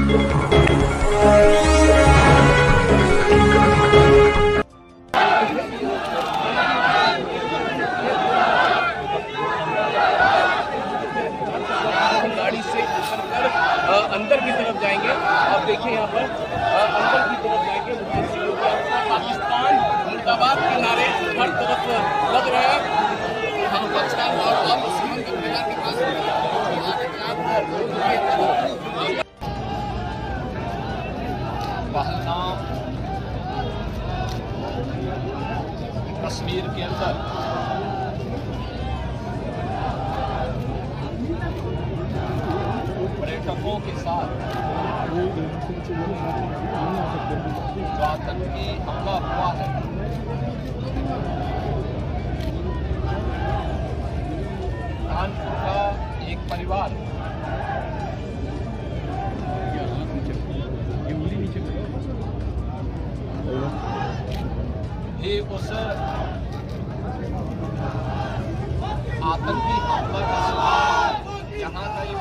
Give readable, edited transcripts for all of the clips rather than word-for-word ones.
गाड़ी से उतरकर अंदर की तरफ जाएंगे। आप देखिए यहाँ पर अंदर की तरफ जाएंगे। पाकिस्तान मुर्दाबाद के नारे हर तरफ लग रहे हैं। हम पाकिस्तान और दुश्मन के बाजार के पास पहलगाम कश्मीर के अंदर पर्यटकों के साथ जो आतंकी हमला हुआ है, कानपुर का एक परिवार ये उस आतंकी हमला का शिकार यहाँ का ये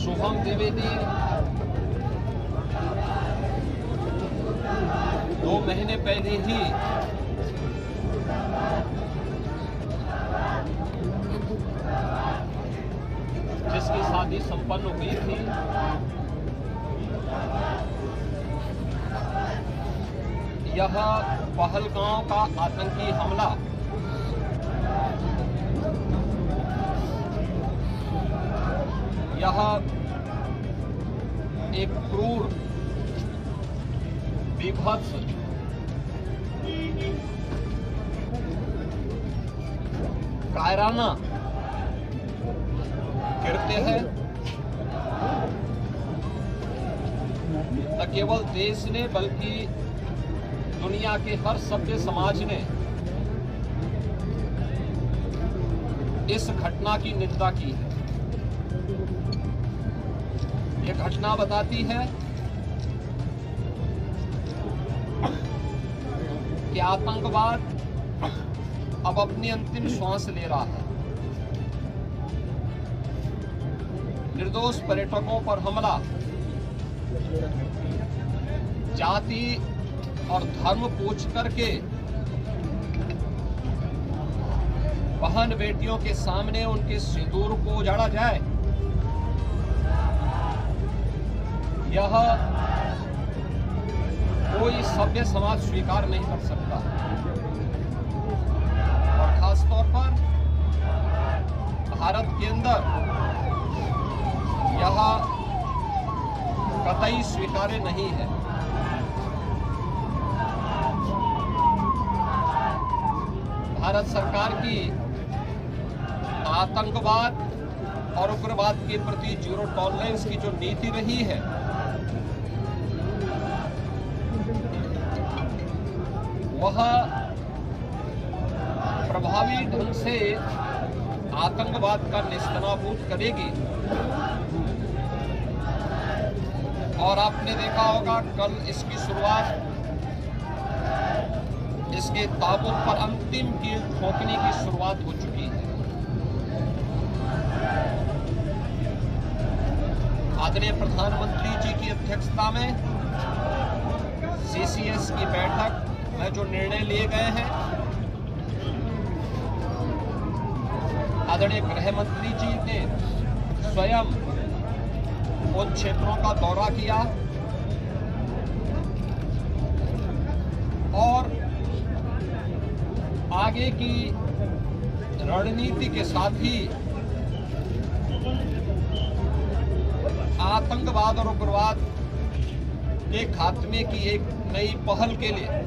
शुभम द्विवेदी 2 महीने पहले ही जिसकी शादी संपन्न हुई थी, यह पहलगांव का आतंकी हमला यह एक क्रूर, विभत्स, कायराना कृत्य है। न केवल देश ने बल्कि दुनिया के हर सभ्य समाज ने इस घटना की निंदा की है। यह घटना बताती है कि आतंकवाद अब अपनी अंतिम श्वास ले रहा है। निर्दोष पर्यटकों पर हमला जाति और धर्म पूछ करके बहन बेटियों के सामने उनके सिंदूर को उजाड़ा जाए, यह कोई सभ्य समाज स्वीकार नहीं कर सकता। और खासतौर पर भारत के अंदर यह कतई स्वीकार्य नहीं है। भारत सरकार की आतंकवाद और उग्रवाद के प्रति जीरो टॉलरेंस की जो नीति रही है, वह प्रभावी ढंग से आतंकवाद का नेस्तनाबूद करेगी। और आपने देखा होगा कल इसकी शुरुआत, इसके ताबूत पर अंतिम कील ठोकने की शुरुआत हो चुकी है। आदरणीय प्रधानमंत्री जी की अध्यक्षता में CCS की बैठक में जो निर्णय लिए गए हैं, आदरणीय गृह मंत्री जी ने स्वयं उन क्षेत्रों का दौरा किया और आगे की रणनीति के साथ ही आतंकवाद और उग्रवाद के खात्मे की एक नई पहल के लिए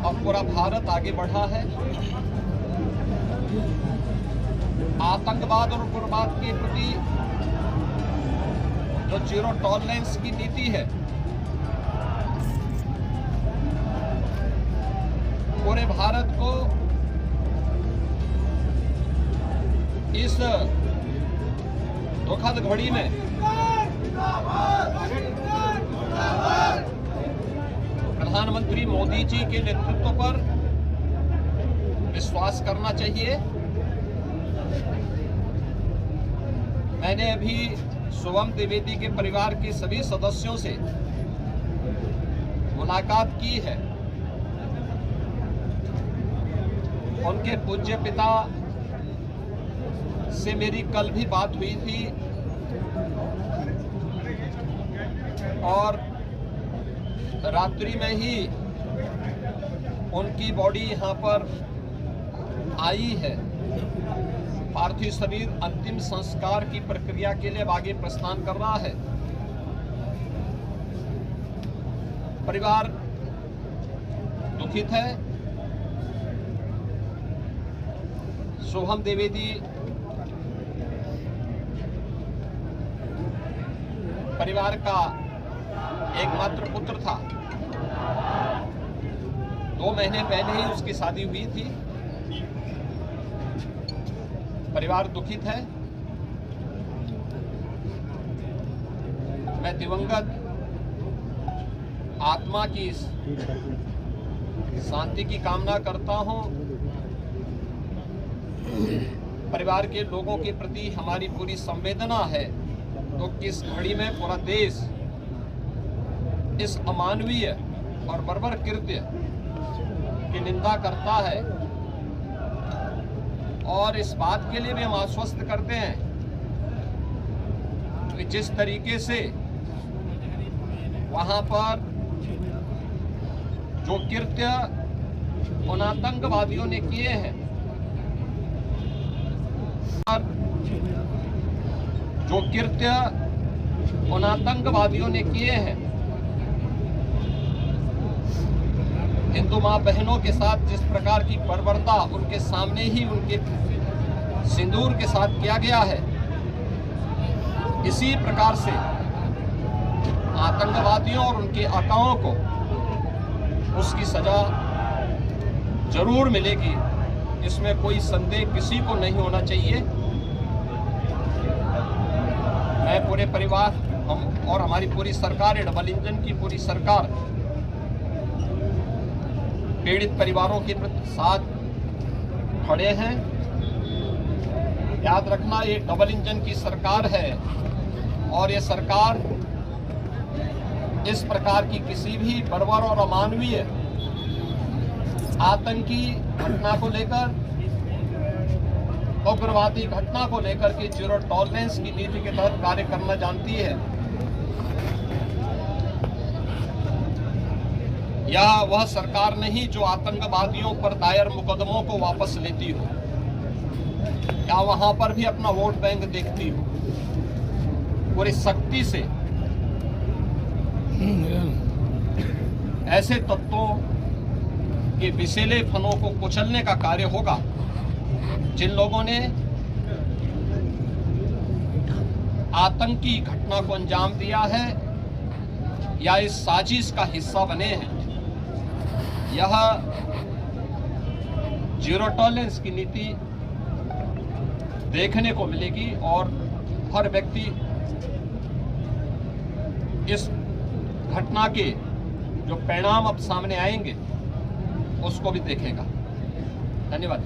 अब पूरा भारत आगे बढ़ा है। आतंकवाद और उग्रवाद के प्रति जो जीरो टॉलरेंस की नीति है, पूरे भारत को इस दुखद घड़ी में प्रधानमंत्री मोदी जी के नेतृत्व पर विश्वास करना चाहिए मैंने अभी शुभम द्विवेदी के परिवार के सभी सदस्यों से मुलाकात की है। उनके पूज्य पिता से मेरी कल भी बात हुई थी और रात्रि में ही उनकी बॉडी यहाँ पर आई है। पार्थिव शरीर अंतिम संस्कार की प्रक्रिया के लिए आगे प्रस्थान कर रहा है। परिवार दुखित है। शुभम द्विवेदी परिवार का एकमात्र पुत्र था। 2 महीने पहले ही उसकी शादी हुई थी। परिवार दुखित है। मैं दिवंगत आत्मा की शांति की कामना करता हूं। परिवार के लोगों के प्रति हमारी पूरी संवेदना है। तो किस घड़ी में पूरा देश इस अमानवीय और बर्बर कृत्य की निंदा करता है और इस बात के लिए भी हम आश्वस्त करते हैं कि जिस तरीके से वहां पर जो कृत्य उन आतंकवादियों ने किए हैं, जो कृत्य उन आतंकवादियों ने किए हैं, हिंदू मां बहनों के साथ जिस प्रकार की बर्बरता उनके सामने ही उनके सिंदूर के साथ किया गया है, इसी प्रकार से आतंकवादियों और उनके आकाओं को उसकी सजा जरूर मिलेगी। इसमें कोई संदेह किसी को नहीं होना चाहिए। मैं पूरे परिवार हम और हमारी पूरी सरकार, डबल इंजन की पूरी सरकार पीड़ित परिवारों के साथ खड़े हैं। याद रखना, ये डबल इंजन की सरकार है और ये सरकार इस प्रकार की किसी भी बर्बर और अमानवीय आतंकी घटना को लेकर, उग्रवादी घटना को लेकर के जीरो टॉलरेंस की नीति के तहत कार्य करना जानती है। यह वह सरकार नहीं जो आतंकवादियों पर दायर मुकदमों को वापस लेती हो या वहां पर भी अपना वोट बैंक देखती हो। पूरी सख्ती से ऐसे तत्वों के विषैले फनों को कुचलने का कार्य होगा जिन लोगों ने आतंकी घटना को अंजाम दिया है या इस साजिश का हिस्सा बने हैं। यह जीरो टॉलरेंस की नीति देखने को मिलेगी और हर व्यक्ति इस घटना के जो परिणाम अब सामने आएंगे उसको भी देखेगा। धन्यवाद।